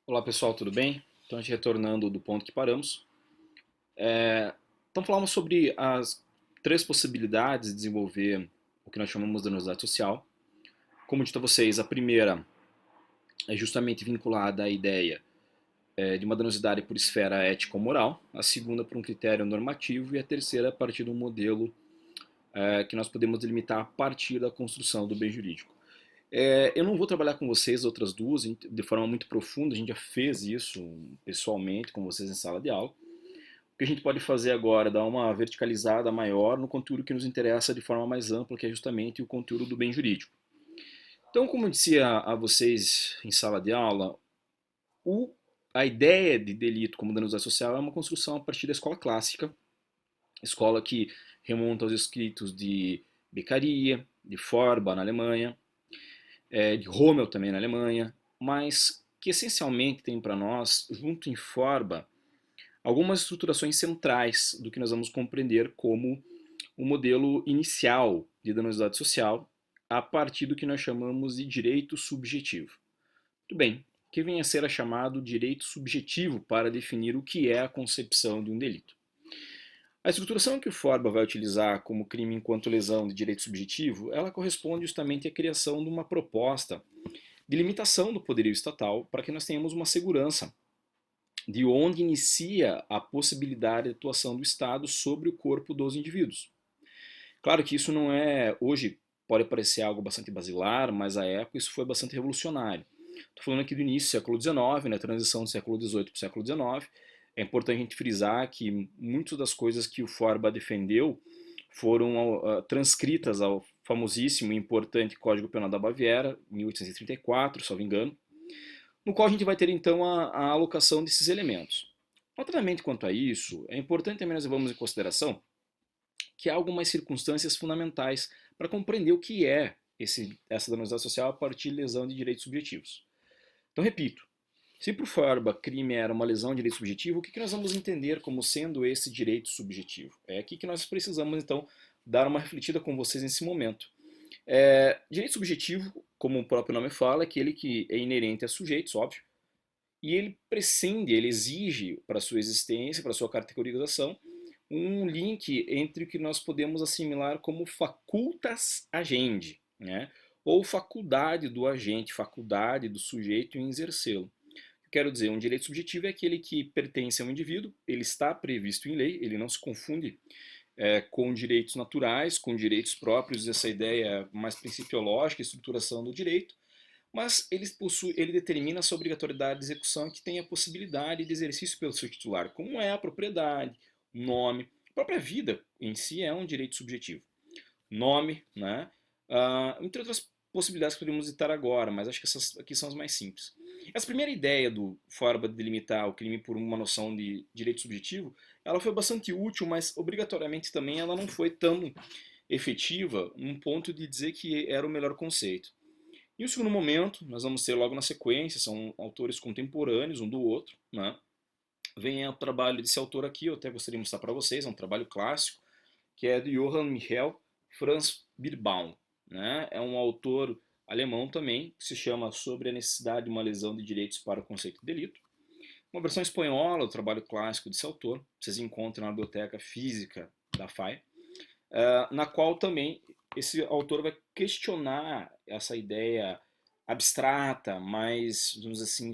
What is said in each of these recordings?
Olá pessoal, tudo bem? Então, a gente retornando do ponto que paramos. Então, falamos sobre as três possibilidades de desenvolver o que nós chamamos de danosidade social. Como dito a vocês, a primeira é justamente vinculada à ideia de uma danosidade por esfera ético-moral, a segunda por um critério normativo e a terceira a partir de um modelo que nós podemos delimitar a partir da construção do bem jurídico. Eu não vou trabalhar com vocês as outras duas de forma muito profunda, a gente já fez isso pessoalmente com vocês em sala de aula. O que a gente pode fazer agora é dar uma verticalizada maior no conteúdo que nos interessa de forma mais ampla, que é justamente o conteúdo do bem jurídico. Então, como eu disse a vocês em sala de aula, o, a ideia de delito como danosidade social é uma construção a partir da escola clássica, escola que remonta aos escritos de Beccaria, de Forba na Alemanha, de Rommel também na Alemanha, mas que essencialmente tem para nós, junto em Forba, algumas estruturações centrais do que nós vamos compreender como o modelo inicial de danosidade social a partir do que nós chamamos de direito subjetivo. Muito bem, que vem a ser chamado direito subjetivo para definir o que é a concepção de um delito. A estruturação que o Forba vai utilizar como crime enquanto lesão de direito subjetivo, ela corresponde justamente à criação de uma proposta de limitação do poderio estatal para que nós tenhamos uma segurança de onde inicia a possibilidade de atuação do Estado sobre o corpo dos indivíduos. Claro que isso não é, hoje pode parecer algo bastante basilar, mas à época isso foi bastante revolucionário. Estou falando aqui do início do século XIX, na transição do século XVIII para o século XIX. É importante a gente frisar que muitas das coisas que o Forba defendeu foram transcritas ao famosíssimo e importante Código Penal da Baviera, 1834, salvo engano, no qual a gente vai ter então a alocação desses elementos. Notadamente quanto a isso, é importante também nós levarmos em consideração que há algumas circunstâncias fundamentais para compreender o que é essa danosidade social a partir de lesão de direitos subjetivos. Então, repito, se por forma crime era uma lesão de direito subjetivo, o que nós vamos entender como sendo esse direito subjetivo? É aqui que nós precisamos, então, dar uma refletida com vocês nesse momento. Direito subjetivo, como o próprio nome fala, é aquele que é inerente a sujeitos, óbvio, e ele prescinde, ele exige para sua existência, para sua categorização, um link entre o que nós podemos assimilar como facultas agendi, né? Ou faculdade do agente, faculdade do sujeito em exercê-lo. Quero dizer, um direito subjetivo é aquele que pertence a um indivíduo, ele está previsto em lei, ele não se confunde com direitos naturais, com direitos próprios, essa ideia mais principiológica, estruturação do direito, mas ele determina essa obrigatoriedade de execução que tem a possibilidade de exercício pelo seu titular, como é a propriedade, o nome, a própria vida em si é um direito subjetivo. Nome, né? Entre outras possibilidades que podemos citar agora, mas acho que essas aqui são as mais simples. Essa primeira ideia do Forba de delimitar o crime por uma noção de direito subjetivo, ela foi bastante útil, mas obrigatoriamente também ela não foi tão efetiva num ponto de dizer que era o melhor conceito. E o segundo momento, nós vamos ter logo na sequência, são autores contemporâneos um do outro, né? Vem o trabalho desse autor aqui, eu até gostaria de mostrar para vocês, é um trabalho clássico, que é de Johann Michael Franz Birbaum, né? É um autor alemão também, que se chama Sobre a necessidade de uma lesão de direitos para o conceito de delito. Uma versão espanhola do trabalho clássico desse autor, vocês encontram na biblioteca física da FAI, na qual também esse autor vai questionar essa ideia abstrata, mais, vamos dizer assim,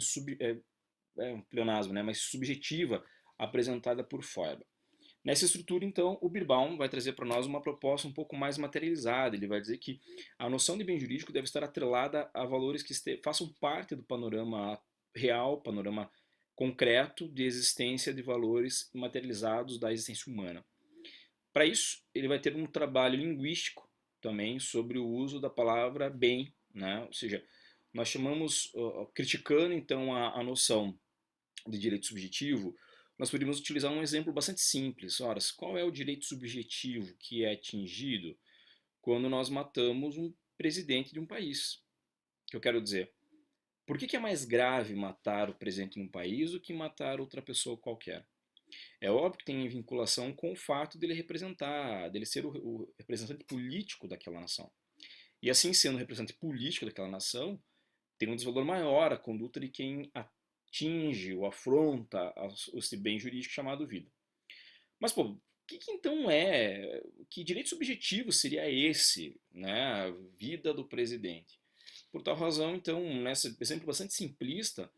um pleonasmo, né, mais subjetiva, apresentada por Feuerbach. Nessa estrutura, então, o Birbaum vai trazer para nós uma proposta um pouco mais materializada. Ele vai dizer que a noção de bem jurídico deve estar atrelada a valores que façam parte do panorama real, panorama concreto de existência de valores materializados da existência humana. Para isso, ele vai ter um trabalho linguístico também sobre o uso da palavra bem, né? Ou seja, nós chamamos, criticando então a noção de direito subjetivo, nós poderíamos utilizar um exemplo bastante simples. Ora, qual é o direito subjetivo que é atingido quando nós matamos um presidente de um país? O que eu quero dizer? Por que é mais grave matar o presidente de um país do que matar outra pessoa qualquer? É óbvio que tem vinculação com o fato dele representar, dele ser o representante político daquela nação. E assim sendo representante político daquela nação, tem um desvalor maior a conduta de quem atinge ou afronta esse bem jurídico chamado vida. Mas, pô, que então é, que direito subjetivo seria esse, né, a vida do presidente? Por tal razão, então, nesse exemplo bastante simplista,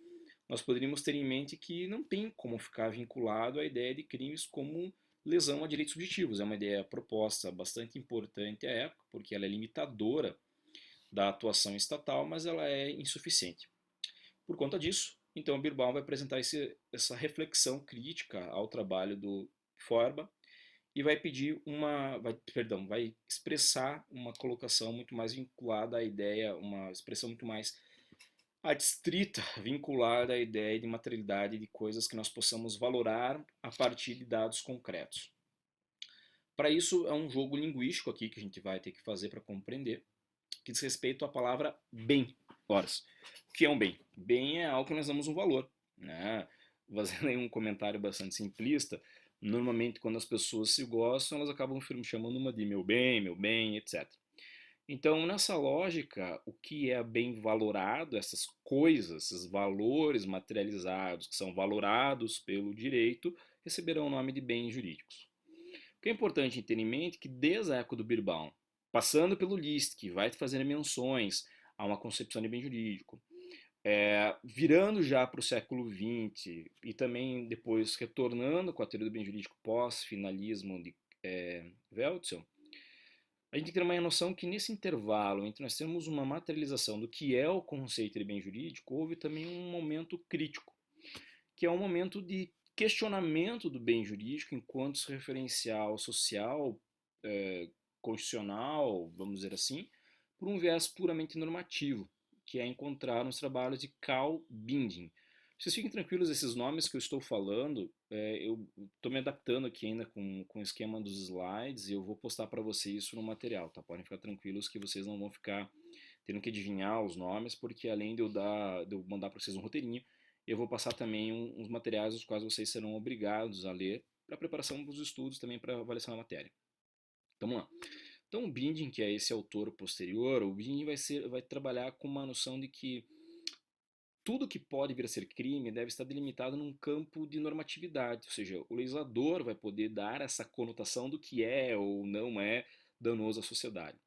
nós poderíamos ter em mente que não tem como ficar vinculado à ideia de crimes como lesão a direitos subjetivos. É uma ideia proposta bastante importante à época, porque ela é limitadora da atuação estatal, mas ela é insuficiente. Por conta disso, então, Birbaum vai apresentar essa reflexão crítica ao trabalho do Feuerbach e vai pedir vai expressar uma colocação muito mais vinculada à ideia, uma expressão muito mais adstrita, vinculada à ideia de materialidade de coisas que nós possamos valorar a partir de dados concretos. Para isso, é um jogo linguístico aqui que a gente vai ter que fazer para compreender, que diz respeito à palavra bem. Ora, o que é um bem? Bem é algo que nós damos um valor. Né? Fazendo aí um comentário bastante simplista, normalmente quando as pessoas se gostam, elas acabam chamando uma de meu bem, etc. Então, nessa lógica, o que é bem valorado, essas coisas, esses valores materializados que são valorados pelo direito, receberão o nome de bens jurídicos. O que é importante ter em mente é que desde a época do Birbaum, passando pelo List, que vai fazer menções a uma concepção de bem jurídico, virando já para o século XX e também depois retornando com a teoria do bem jurídico pós-finalismo de Weltzell, a gente tem que ter uma noção que nesse intervalo entre nós temos uma materialização do que é o conceito de bem jurídico, houve também um momento crítico, que é um momento de questionamento do bem jurídico enquanto referencial social, constitucional, vamos dizer assim, por um viés puramente normativo, que é encontrado nos trabalhos de Carl Binding. Vocês fiquem tranquilos, esses nomes que eu estou falando, eu estou me adaptando aqui ainda com o esquema dos slides e eu vou postar para vocês isso no material, tá? Podem ficar tranquilos que vocês não vão ficar tendo que adivinhar os nomes, porque além de eu mandar para vocês um roteirinho, eu vou passar também uns materiais os quais vocês serão obrigados a ler para preparação dos estudos, também para avaliação da matéria. Então, vamos lá. Então, o Binding, que é esse autor posterior, o Binding vai trabalhar com uma noção de que tudo que pode vir a ser crime deve estar delimitado num campo de normatividade, ou seja, o legislador vai poder dar essa conotação do que é ou não é danoso à sociedade.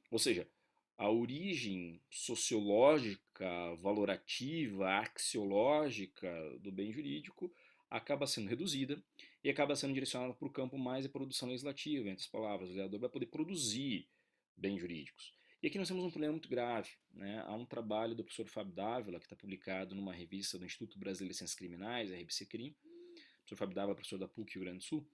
Ou seja, a origem sociológica, valorativa, axiológica do bem jurídico acaba sendo reduzida e acaba sendo direcionada para o campo mais de produção legislativa, entre as palavras. O legislador vai poder produzir bens jurídicos. E aqui nós temos um problema muito grave. Né? Há um trabalho do professor Fábio Dávila, que está publicado numa revista do Instituto Brasileiro de Ciências Criminais, a RBC Crim. O professor Fábio Dávila é professor da PUC Rio Grande do Sul,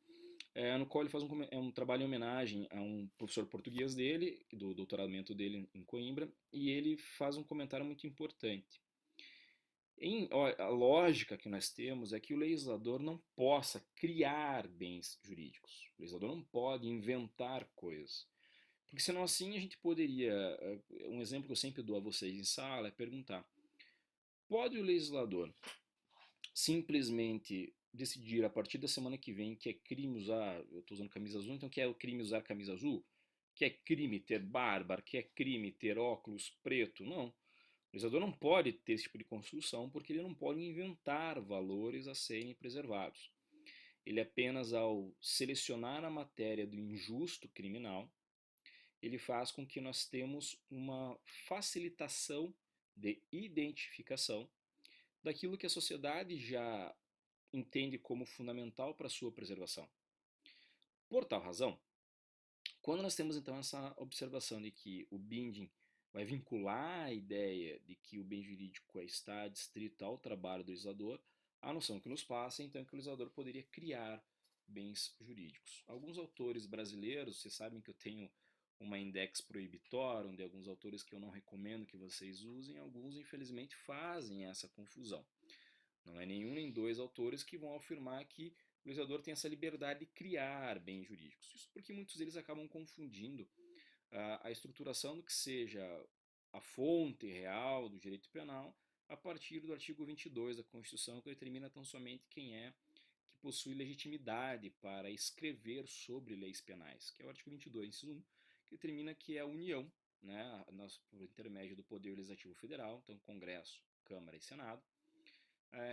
no qual ele faz um trabalho em homenagem a um professor português dele, do doutoramento dele em Coimbra, e ele faz um comentário muito importante. A lógica que nós temos é que o legislador não possa criar bens jurídicos. O legislador não pode inventar coisas. Porque senão assim a gente poderia, um exemplo que eu sempre dou a vocês em sala é perguntar, pode o legislador simplesmente decidir a partir da semana que vem que é crime usar, eu estou usando camisa azul, então que é crime usar camisa azul? Que é crime ter barba? Que é crime ter óculos preto? Não. O legislador não pode ter esse tipo de construção porque ele não pode inventar valores a serem preservados. Ele apenas, ao selecionar a matéria do injusto criminal, ele faz com que nós temos uma facilitação de identificação daquilo que a sociedade já entende como fundamental para a sua preservação. Por tal razão, quando nós temos então essa observação de que o binding vai vincular a ideia de que o bem jurídico está adstrito ao trabalho do legislador, a noção que nos passa então é que o legislador poderia criar bens jurídicos. Alguns autores brasileiros, vocês sabem que eu tenho uma index prohibitorum de alguns autores que eu não recomendo que vocês usem, alguns infelizmente fazem essa confusão. Não é nenhum nem dois autores que vão afirmar que o legislador tem essa liberdade de criar bens jurídicos. Isso porque muitos deles acabam confundindo a estruturação do que seja a fonte real do direito penal a partir do artigo 22 da Constituição, que determina tão somente quem é que possui legitimidade para escrever sobre leis penais, que é o artigo 22, inciso 1, que determina que é a União, né, por intermédio do Poder Legislativo Federal, então Congresso, Câmara e Senado,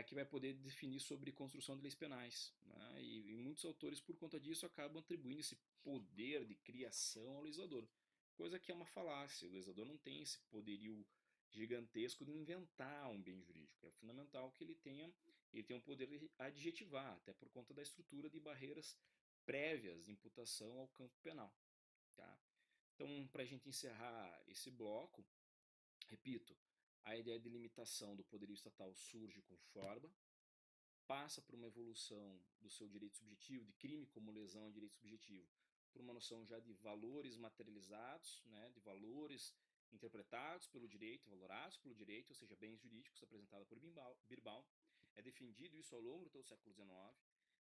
que vai poder definir sobre construção de leis penais, né? E muitos autores, por conta disso, acabam atribuindo esse poder de criação ao legislador, coisa que é uma falácia. O legislador não tem esse poderio gigantesco de inventar um bem jurídico. É fundamental que ele tenha um poder de adjetivar, até por conta da estrutura de barreiras prévias de imputação ao campo penal. Tá? Então, para a gente encerrar esse bloco, repito, a ideia de limitação do poderio estatal surge com Schorba, passa por uma evolução do seu direito subjetivo, de crime como lesão a direito subjetivo, por uma noção já de valores materializados, né, de valores interpretados pelo direito, valorados pelo direito, ou seja, bens jurídicos, apresentada por Birbaum. É defendido isso ao longo de todo o século XIX,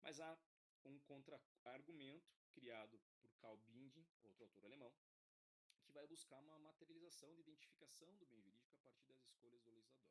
mas há um contra-argumento criado por Karl Binding, outro autor alemão, que vai buscar uma materialização de identificação do bem jurídico a partir das escolhas do legislador.